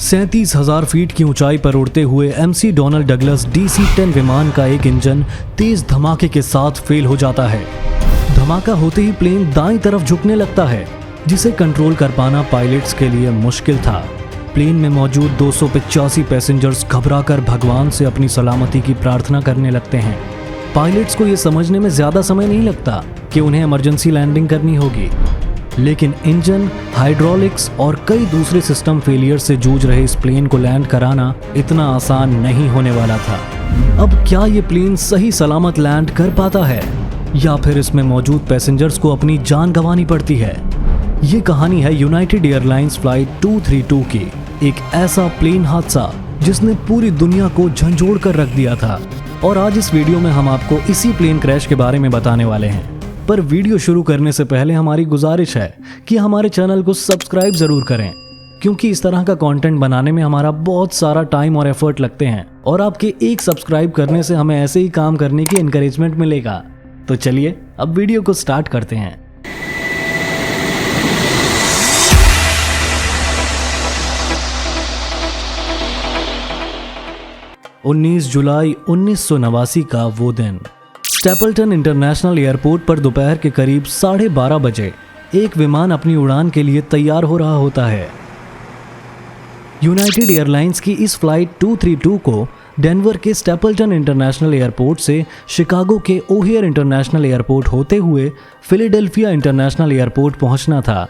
37,000 feet की ऊंचाई पर उड़ते हुए MC डोनाल्ड डगलस DC-10 विमान का एक इंजन तेज धमाके के साथ फेल हो जाता है। धमाका होते ही प्लेन दाईं तरफ झुकने लगता है, जिसे कंट्रोल कर पाना पायलट्स के लिए मुश्किल था। प्लेन में मौजूद 285 पैसेंजर्स घबराकर भगवान से अपनी सलामती की प्रार्थना करने लगते हैं। पायलट्स को यह समझने में ज्यादा समय नहीं लगता कि उन्हें इमरजेंसी लैंडिंग करनी होगी, लेकिन इंजन, हाइड्रोलिक्स और कई दूसरे सिस्टम फेलियर से जूझ रहे इस प्लेन को लैंड कराना इतना आसान नहीं होने वाला था। अब क्या ये प्लेन सही सलामत लैंड कर पाता है या फिर इसमें मौजूद पैसेंजर्स को अपनी जान गंवानी पड़ती है? ये कहानी है यूनाइटेड एयरलाइंस फ्लाइट 232 की, एक ऐसा प्लेन हादसा जिसने पूरी दुनिया को झंझोड़ कर रख दिया था। और आज इस वीडियो में हम आपको इसी प्लेन क्रैश के बारे में बताने वाले हैं। पर वीडियो शुरू करने से पहले हमारी गुजारिश है कि हमारे चैनल को सब्सक्राइब जरूर करें, क्योंकि इस तरह का कंटेंट बनाने में हमारा बहुत सारा टाइम और एफर्ट लगते हैं और आपके एक सब्सक्राइब करने से हमें ऐसे ही काम करने की एनकरेजमेंट मिलेगा। तो चलिए अब वीडियो को स्टार्ट करते हैं। उन्नीस जुलाई 1989 का वो दिन स्टेपल्टन इंटरनेशनल एयरपोर्ट पर दोपहर के करीब 12:30 बजे एक विमान अपनी उड़ान के लिए तैयार हो रहा होता है। यूनाइटेड एयरलाइंस की इस फ्लाइट 232 को डेनवर के स्टेपल्टन इंटरनेशनल एयरपोर्ट से शिकागो के ओहियर इंटरनेशनल एयरपोर्ट होते हुए फिलाडेल्फिया इंटरनेशनल एयरपोर्ट पहुंचना था।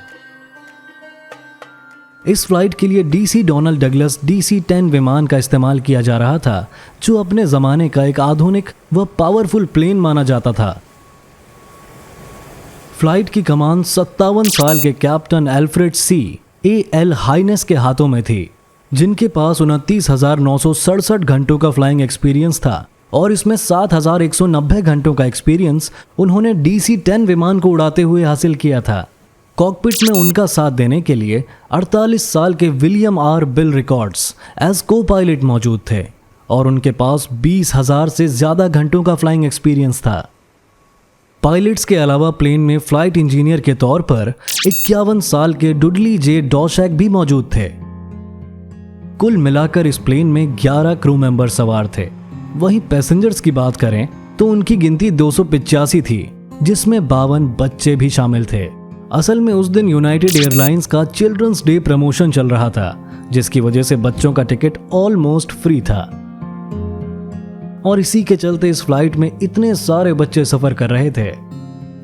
इस फ्लाइट के लिए DC डोनाल्ड डगलस DC-10 विमान का इस्तेमाल किया जा रहा था, जो अपने जमाने का एक आधुनिक व पावरफुल प्लेन माना जाता था। फ्लाइट की कमान 57 साल के कैप्टन एल्फ्रेड C.A.L. हाइनेस के हाथों में थी, जिनके पास 29,967 घंटों का फ्लाइंग एक्सपीरियंस था और इसमें 7,190 घंटों का एक्सपीरियंस उन्होंने DC-10 विमान को उड़ाते हुए हासिल किया था। कॉकपिट में उनका साथ देने के लिए 48 साल के William R. Bill records as copilot मौजूद थे और उनके पास 20,000 से ज्यादा घंटों का फ्लाइंग एक्सपीरियंस था। पायलट्स के अलावा प्लेन में फ्लाइट इंजीनियर के तौर पर 51 साल के डुडली J. डॉशैक भी मौजूद थे। कुल मिलाकर इस प्लेन में 11 क्रू मेंबर सवार थे। वहीं पैसेंजर्स की बात करें तो उनकी गिनती 285 थी, जिसमें 52 बच्चे भी शामिल थे। असल में उस दिन यूनाइटेड एयरलाइंस का चिल्ड्रंस डे प्रमोशन चल रहा था, जिसकी वजह से बच्चों का टिकट ऑलमोस्ट फ्री था और इसी के चलते इस फ्लाइट में इतने सारे बच्चे सफर कर रहे थे।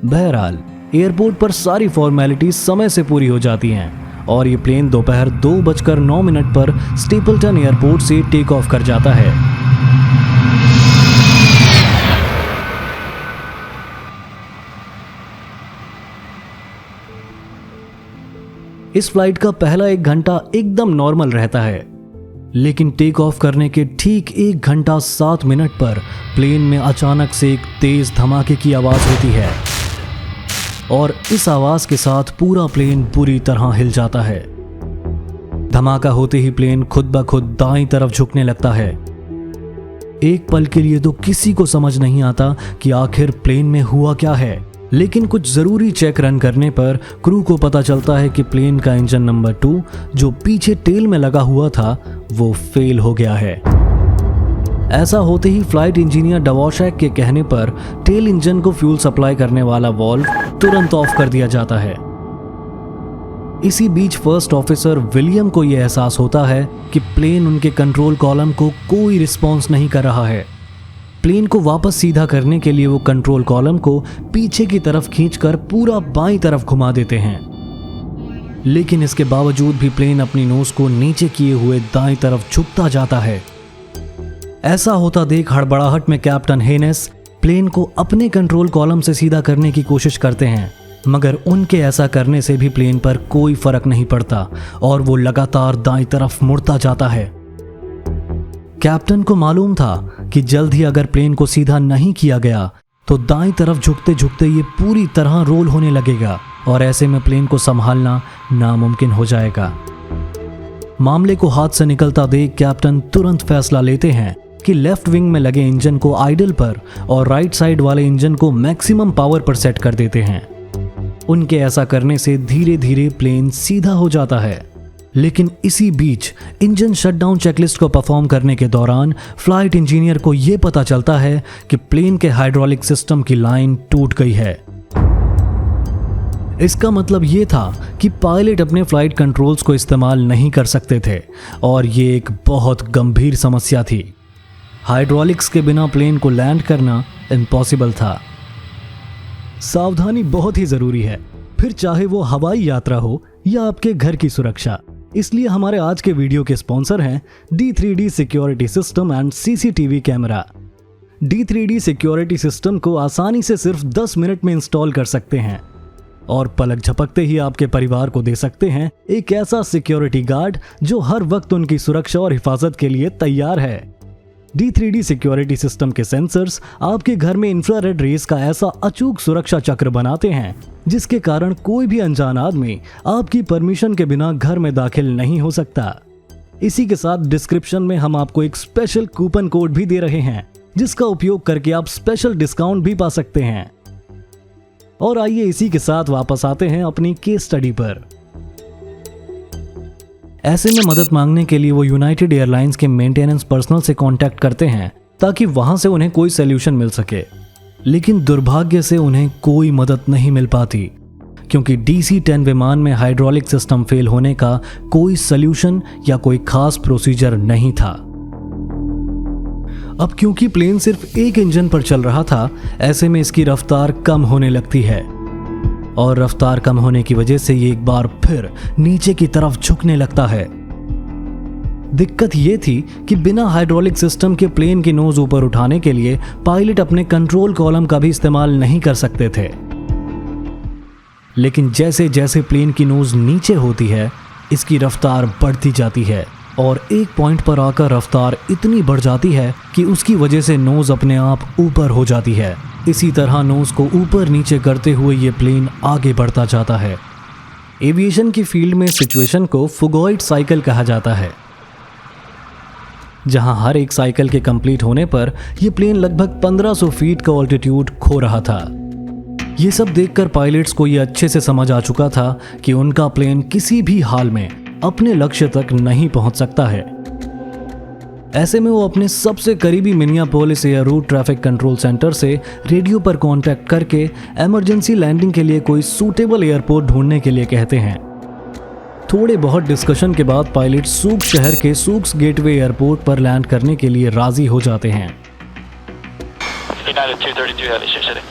बहरहाल एयरपोर्ट पर सारी फॉर्मेलिटीज समय से पूरी हो जाती हैं और ये प्लेन दोपहर 2:09 पर स्टेपल्टन एयरपोर्ट से टेक ऑफ कर जाता है। इस फ्लाइट का पहला 1 घंटा एकदम नॉर्मल रहता है, लेकिन टेक ऑफ करने के ठीक 1 घंटा 7 मिनट पर प्लेन में अचानक से एक तेज धमाके की आवाज होती है और इस आवाज के साथ पूरा प्लेन बुरी तरह हिल जाता है। धमाका होते ही प्लेन खुद ब खुद दाईं तरफ झुकने लगता है। एक पल के लिए तो किसी को समझ नहीं आता कि आखिर प्लेन में हुआ क्या है, लेकिन कुछ जरूरी चेक रन करने पर क्रू को पता चलता है कि प्लेन का इंजन नंबर 2 जो पीछे टेल में लगा हुआ था वो फेल हो गया है। ऐसा होते ही फ्लाइट इंजीनियर डवॉशैक के कहने पर टेल इंजन को फ्यूल सप्लाई करने वाला वाल्व तुरंत ऑफ कर दिया जाता है। इसी बीच फर्स्ट ऑफिसर विलियम को यह एहसास होता है कि प्लेन उनके कंट्रोल कॉलम को कोई रिस्पॉन्स नहीं कर रहा है। प्लेन को वापस सीधा करने के लिए वो कंट्रोल कॉलम को पीछे की तरफ खींचकर पूरा बाईं तरफ घुमा देते हैं, लेकिन इसके बावजूद भी प्लेन अपनी नोज को नीचे किए हुए दाईं तरफ झुकता जाता है। ऐसा होता देख हड़बड़ाहट में कैप्टन हेनेस प्लेन को अपने कंट्रोल कॉलम से सीधा करने की कोशिश करते हैं, मगर उनके ऐसा करने से भी प्लेन पर कोई फर्क नहीं पड़ता और वो लगातार दाईं तरफ मुड़ता जाता है। कैप्टन को मालूम था कि जल्द ही अगर प्लेन को सीधा नहीं किया गया तो दाईं तरफ झुकते झुकते ये पूरी तरह रोल होने लगेगा और ऐसे में प्लेन को संभालना नामुमकिन हो जाएगा। मामले को हाथ से निकलता देख कैप्टन तुरंत फैसला लेते हैं कि लेफ्ट विंग में लगे इंजन को आइडल पर और राइट साइड वाले इंजन को मैक्सिमम पावर पर सेट कर देते हैं। उनके ऐसा करने से धीरे धीरे प्लेन सीधा हो जाता है, लेकिन इसी बीच इंजन शटडाउन चेकलिस्ट को परफॉर्म करने के दौरान फ्लाइट इंजीनियर को यह पता चलता है कि प्लेन के हाइड्रोलिक सिस्टम की लाइन टूट गई है। इसका मतलब ये था कि पायलट अपने फ्लाइट कंट्रोल्स को इस्तेमाल नहीं कर सकते थे और ये एक बहुत गंभीर समस्या थी। हाइड्रोलिक्स के बिना प्लेन को लैंड करना इम्पॉसिबल था। सावधानी बहुत ही जरूरी है, फिर चाहे वो हवाई यात्रा हो या आपके घर की सुरक्षा। इसलिए हमारे आज के वीडियो के स्पॉन्सर हैं D3D security system and CCTV camera. D3D security system को आसानी से सिर्फ 10 मिनट में इंस्टॉल कर सकते हैं और पलक झपकते ही आपके परिवार को दे सकते हैं एक ऐसा सिक्योरिटी गार्ड जो हर वक्त उनकी सुरक्षा और हिफाजत के लिए तैयार है। D3D सिक्योरिटी सिस्टम के सेंसर्स आपके घर में इंफ्रारेड रेस का ऐसा अचूक सुरक्षा चक्र बनाते हैं जिसके कारण कोई भी अनजान आदमी आपकी परमिशन के बिना घर में दाखिल नहीं हो सकता। इसी के साथ डिस्क्रिप्शन में हम आपको एक स्पेशल कूपन कोड भी दे रहे हैं जिसका उपयोग करके आप स्पेशल डिस्काउंट भी पा सकते हैं। और आइए इसी के साथ वापस आते हैं अपनी केस स्टडी पर। ऐसे में मदद मांगने के लिए वो यूनाइटेड एयरलाइंस के मेंटेनेंस पर्सनल से कांटेक्ट करते हैं ताकि वहां से उन्हें कोई सॉल्यूशन मिल सके। लेकिन दुर्भाग्य से उन्हें कोई मदद नहीं मिल पाती क्योंकि DC-10 विमान में हाइड्रोलिक सिस्टम फेल होने का कोई सॉल्यूशन या कोई खास प्रोसीजर नहीं था। अब क्योंकि प्लेन सिर्फ एक इंजन पर चल रहा था, ऐसे में इसकी रफ्तार कम होने लगती है और रफ्तार कम होने की वजह से ये एक बार फिर नीचे की तरफ झुकने लगता है। दिक्कत ये थी कि बिना हाइड्रोलिक सिस्टम के प्लेन की नोज ऊपर उठाने के लिए पायलट अपने कंट्रोल कॉलम का भी इस्तेमाल नहीं कर सकते थे। लेकिन जैसे जैसे प्लेन की नोज नीचे होती है, इसकी रफ्तार बढ़ती जाती है और एक पॉइंट पर आकर रफ्तार इतनी बढ़ जाती है कि उसकी वजह से नोज अपने आप ऊपर हो जाती है। इसी तरह नोज को ऊपर नीचे करते हुए ये प्लेन आगे बढ़ता जाता है। एविएशन की फील्ड में सिचुएशन को फुगॉइड साइकिल कहा जाता है, जहां हर एक साइकिल के कंप्लीट होने पर यह प्लेन लगभग 1500 फीट का ऑल्टीट्यूड खो रहा था। ये सब देखकर पायलट्स को यह अच्छे से समझ आ चुका था कि उनका प्लेन किसी भी हाल में अपने लक्ष्य तक नहीं पहुंच सकता है। ऐसे में वो अपने सबसे करीबी Minneapolis air root traffic control centre से रेडियो पर कांटेक्ट करके इमरजेंसी लैंडिंग के लिए कोई सूटेबल एयरपोर्ट ढूंढने के लिए कहते हैं। थोड़े बहुत डिस्कशन के बाद पायलट सूक्स शहर के सूक्स गेटवे एयरपोर्ट पर लैंड करने के लिए राजी हो जाते हैं। United 232 heavy sitting.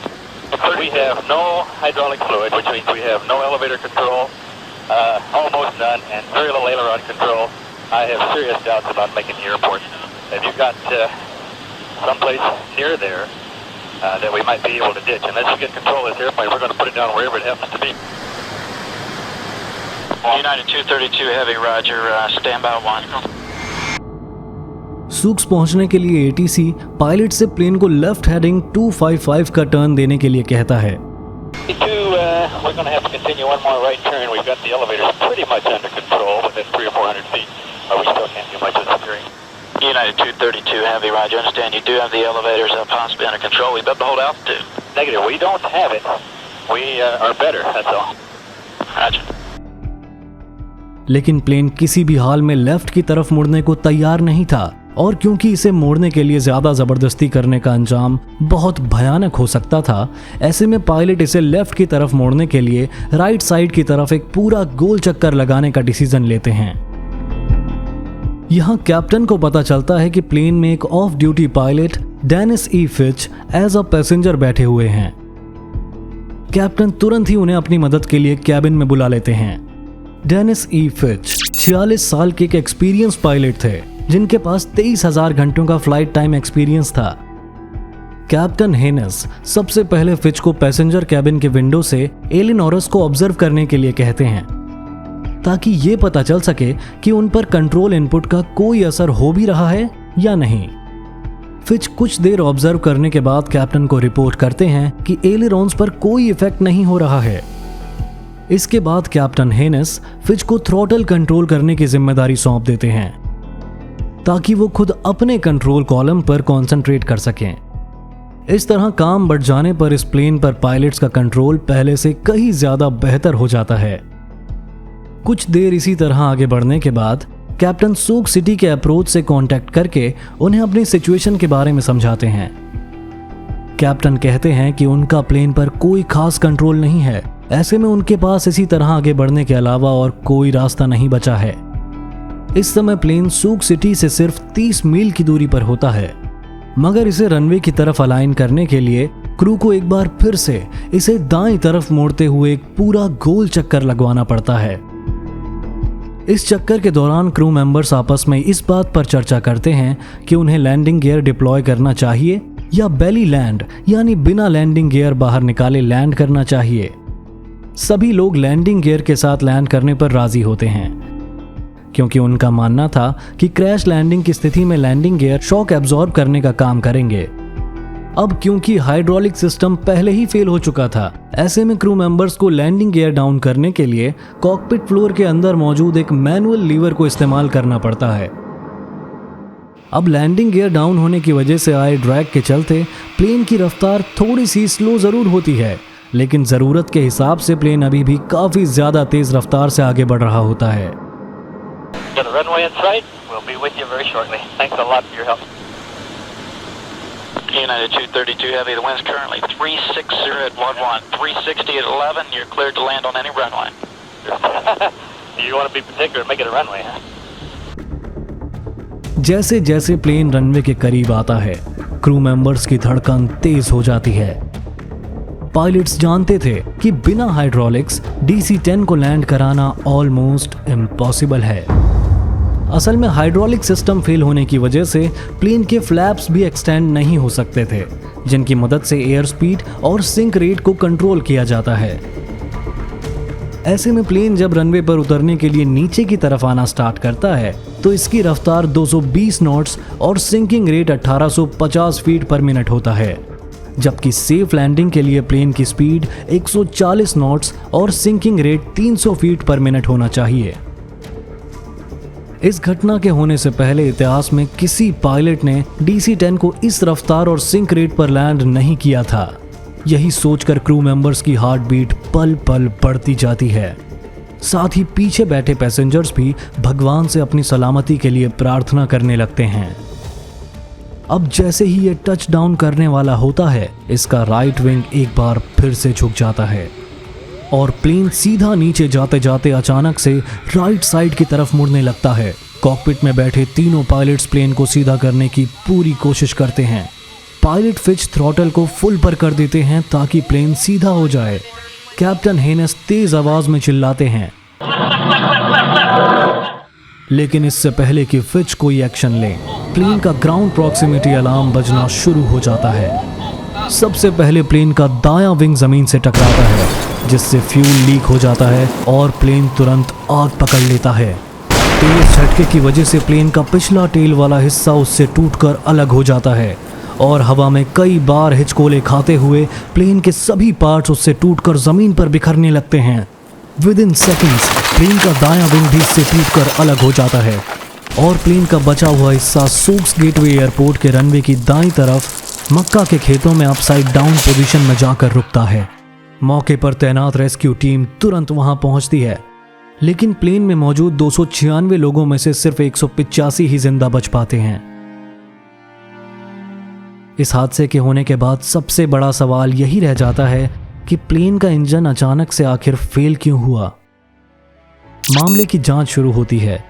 We have no hydraulic fluid, which means we have no elevator control, almost none, and very little aileron control. I have serious doubts about making the airport. Have you got someplace near there that we might be able to ditch? Unless we get control of this airplane, we're going to put it down wherever it happens to be. United 232 heavy, roger. Stand by 1. Souks पहुंचने के लिए ATC pilot से plane को left heading 255 का turn देने के लिए कहता है। We're going to have to continue one more right turn. We've got the elevators pretty much under control within 300 or 400 feet. But we still can't do much of the steering. United 232 heavy, roger. Understand you do have the elevators possibly under control. We've got to hold altitude. Negative. We don't have it. We are better. That's all. Roger. लेकिन plane किसी भी हाल में left की तरफ मुड़ने को तैयार नहीं था और क्योंकि इसे मोड़ने के लिए ज्यादा जबरदस्ती करने का अंजाम बहुत भयानक हो सकता था, ऐसे में पायलट इसे लेफ्ट की तरफ मोड़ने के लिए राइट साइड की तरफ एक पूरा गोल चक्कर लगाने का डिसीजन लेते हैं। यहाँ कैप्टन को पता चलता है कि प्लेन में एक off duty pilot Dennis E Fitch as a passenger बैठे हुए हैं। कैप्टन तुरंत ही उन्हें अपनी मदद के लिए कैबिन में बुला लेते हैं। डेनिस ई फिच 46 साल के एक एक्सपीरियंस पायलट थे जिनके पास 23,000 घंटों का फ्लाइट टाइम एक्सपीरियंस था। कैप्टन हेनस सबसे पहले फिच को पैसेंजर कैबिन के विंडो से एलिनोरस को ऑब्जर्व करने के लिए कहते हैं ताकि ये पता चल सके कि उन पर कंट्रोल इनपुट का कोई असर हो भी रहा है या नहीं। फिच कुछ देर ऑब्जर्व करने के बाद कैप्टन को रिपोर्ट करते हैं कि एलिरोन्स पर कोई इफेक्ट नहीं हो रहा है। इसके बाद कैप्टन हेनस फिच को थ्रॉटल कंट्रोल करने की जिम्मेदारी सौंप देते हैं ताकि वो खुद अपने कंट्रोल कॉलम पर कंसंट्रेट कर सकें। इस तरह काम बढ़ जाने पर इस प्लेन पर पायलट्स का कंट्रोल पहले से कहीं ज्यादा बेहतर हो जाता है। कुछ देर इसी तरह आगे बढ़ने के बाद कैप्टन सूक सिटी के अप्रोच से कांटेक्ट करके उन्हें अपनी सिचुएशन के बारे में समझाते हैं। कैप्टन कहते हैं कि उनका प्लेन पर कोई खास कंट्रोल नहीं है, ऐसे में उनके पास इसी तरह आगे बढ़ने के अलावा और कोई रास्ता नहीं बचा है। इस समय प्लेन सूक सिटी से सिर्फ 30 मील की दूरी पर होता है, मगर इसे रनवे की तरफ अलाइन करने के लिए क्रू को एक बार फिर से इसे दाईं तरफ मोड़ते हुए एक पूरा गोल चक्कर लगवाना पड़ता है। इस चक्कर के दौरान क्रू मेंबर्स आपस में इस बात पर चर्चा करते हैं कि उन्हें लैंडिंग गियर डिप्लॉय करना चाहिए या बेली लैंड यानी बिना लैंडिंग गियर बाहर निकाले लैंड करना चाहिए। सभी लोग लैंडिंग गियर के साथ लैंड करने पर राजी होते हैं, क्योंकि उनका मानना था कि क्रैश लैंडिंग की स्थिति में लैंडिंग गियर शॉक एब्जॉर्ब करने का काम करेंगे। अब क्योंकि हाइड्रोलिक सिस्टम पहले ही फेल हो चुका था, ऐसे में क्रू मेंबर्स को लैंडिंग गियर डाउन करने के लिए कॉकपिट फ्लोर के अंदर मौजूद एक मैनुअल लीवर को इस्तेमाल करना पड़ता है। अब लैंडिंग गियर डाउन होने की वजह से आए ड्रैग के चलते प्लेन की रफ्तार थोड़ी सी स्लो जरूर होती है, लेकिन जरूरत के हिसाब से प्लेन अभी भी काफी ज्यादा तेज रफ्तार से आगे बढ़ रहा होता है। United 232 Heavy, the wind's currently 360 at 11, 360 at 11, you're cleared to land on any runway. You want to be particular and make it a runway, huh? जैसे जैसे प्लेन रनवे के करीब आता है, क्रू मेंबर्स की धड़कन तेज हो जाती है। पायलट्स जानते थे कि बिना हाइड्रोलिक्स DC-10 को लैंड कराना ऑलमोस्ट इम्पॉसिबल है। असल में हाइड्रोलिक सिस्टम फेल होने की वजह से प्लेन के फ्लैप्स भी एक्सटेंड नहीं हो सकते थे, जिनकी मदद से एयर स्पीड और सिंक रेट को कंट्रोल किया जाता है। ऐसे में प्लेन जब रनवे पर उतरने के लिए नीचे की तरफ आना स्टार्ट करता है तो इसकी रफ्तार 220 नॉट्स और sinking rate 1850 feet per minute होता है, जबकि सेफ लैंडिंग के लिए प्लेन की स्पीड 140 नॉट्स और sinking rate 300 feet per minute होना चाहिए। इस घटना के होने से पहले इतिहास में किसी पायलट ने DC-10 को इस रफ्तार और सिंक रेट पर लैंड नहीं किया था। यही सोचकर क्रू मेंबर्स की हार्ट बीट पल पल बढ़ती जाती है। साथ ही पीछे बैठे पैसेंजर्स भी भगवान से अपनी सलामती के लिए प्रार्थना करने लगते हैं। अब जैसे ही ये टच डाउन करने वाला होता है, इसका राइट विंग एक बार फिर से झुक जाता है और प्लेन सीधा नीचे जाते जाते अचानक से राइट साइड की तरफ मुड़ने लगता है। कॉकपिट में बैठे तीनों पायलट्स प्लेन को सीधा करने की पूरी कोशिश करते हैं। पायलट फिच थ्रॉटल को फुल पर कर देते हैं ताकि प्लेन सीधा हो जाए। कैप्टन हेनेस तेज आवाज में चिल्लाते हैं, लेकिन इससे पहले कि फिच कोई एक्शन ले, प्लेन का ग्राउंड प्रॉक्सिमिटी अलार्म बजना शुरू हो जाता है। सबसे पहले प्लेन का दायां विंग जमीन से टकराता है, जिससे फ्यूल लीक हो जाता है और प्लेन तुरंत आग पकड़ लेता है। तेज झटके की वजह से प्लेन का पिछला टेल वाला हिस्सा उससे टूटकर अलग हो जाता है और हवा में कई बार हिचकोले खाते हुए प्लेन के सभी पार्ट्स उससे टूटकर जमीन पर बिखरने लगते हैं। विद इन सेकेंड्स प्लेन का दायां विंग भी इससे टूटकर अलग हो जाता है और प्लेन का बचा हुआ हिस्सा सूक्स गेटवे एयरपोर्ट के रनवे की दाईं तरफ मक्का के खेतों में अपसाइड डाउन पोजीशन में जाकर रुकता है। मौके पर तैनात रेस्क्यू टीम तुरंत वहां पहुंचती है, लेकिन प्लेन में मौजूद 296 लोगों में से सिर्फ 185 ही जिंदा बच पाते हैं। इस हादसे के होने के बाद सबसे बड़ा सवाल यही रह जाता है कि प्लेन का इंजन अचानक से आखिर फेल क्यों हुआ। मामले की जांच शुरू होती है,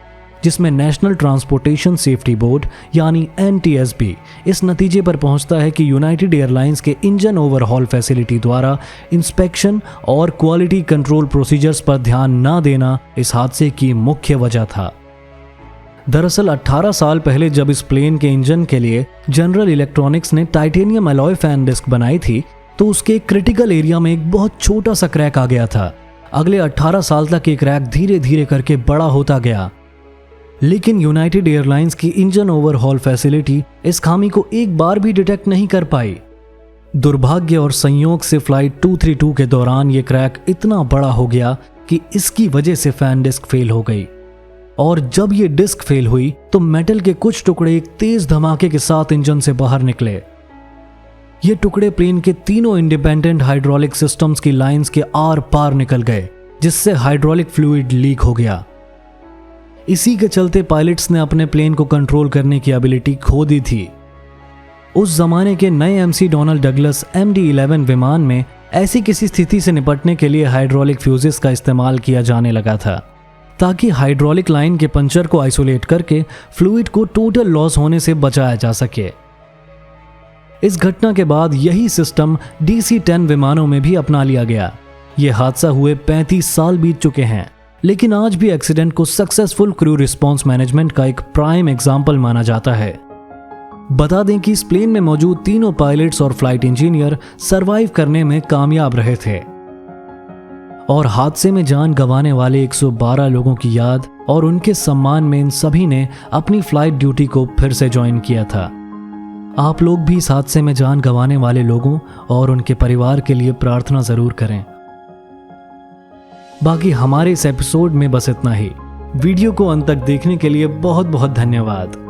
जिसमें नेशनल ट्रांसपोर्टेशन सेफ्टी बोर्ड यानी NTSB इस नतीजे पर पहुंचता है कि यूनाइटेड एयरलाइंस के इंजन ओवरहॉल फैसिलिटी द्वारा इंस्पेक्शन और क्वालिटी कंट्रोल प्रोसीजर्स पर ध्यान न देना इस हादसे की मुख्य वजह था। दरअसल 18 साल पहले जब इस प्लेन के इंजन के लिए जनरल इलेक्ट्रॉनिक्स ने टाइटेनियम अलॉय फैन डिस्क बनाई थी, तो उसके क्रिटिकल एरिया में एक बहुत छोटा सा क्रैक आ गया था। अगले 18 साल तक ये क्रैक धीरे धीरे करके बड़ा होता गया, लेकिन यूनाइटेड एयरलाइंस की इंजन ओवरहॉल फैसिलिटी इस खामी को एक बार भी डिटेक्ट नहीं कर पाई। दुर्भाग्य और संयोग से फ्लाइट 232 के दौरान ये क्रैक इतना बड़ा हो गया कि इसकी वजह से फैन डिस्क फेल हो गई, और जब ये डिस्क फेल हुई तो मेटल के कुछ टुकड़े एक तेज धमाके के साथ इंजन से बाहर निकले। ये टुकड़े प्लेन के तीनों इंडिपेंडेंट हाइड्रोलिक सिस्टम्स की लाइंस के आर पार निकल गए जिससे हाइड्रोलिक फ्लूइड लीक हो गया। इसी के चलते पायलट्स ने अपने प्लेन को कंट्रोल करने की एबिलिटी खो दी थी। उस जमाने के नए MC डोनाल्ड डगलस MD-11 विमान में ऐसी किसी स्थिति से निपटने के लिए हाइड्रोलिक फ्यूजेस का इस्तेमाल किया जाने लगा था, ताकि हाइड्रोलिक लाइन के पंचर को आइसोलेट करके फ्लूइड को टोटल लॉस होने से बचाया जा सके। इस घटना के बाद यही सिस्टम DC-10 विमानों में भी अपना लिया गया। यह हादसा हुए 35 साल बीत चुके हैं, लेकिन आज भी एक्सीडेंट को सक्सेसफुल क्रू रिस्पांस मैनेजमेंट का एक प्राइम एग्जाम्पल माना जाता है। बता दें कि इस प्लेन में मौजूद तीनों पायलट्स और फ्लाइट इंजीनियर सरवाइव करने में कामयाब रहे थे और हादसे में जान गंवाने वाले 112 लोगों की याद और उनके सम्मान में इन सभी ने अपनी फ्लाइट ड्यूटी को फिर से ज्वाइन किया था। आप लोग भी इस हादसे में जान गंवाने वाले लोगों और उनके परिवार के लिए प्रार्थना जरूर करें। बाकी हमारे इस एपिसोड में बस इतना ही। वीडियो को अंत तक देखने के लिए बहुत बहुत धन्यवाद।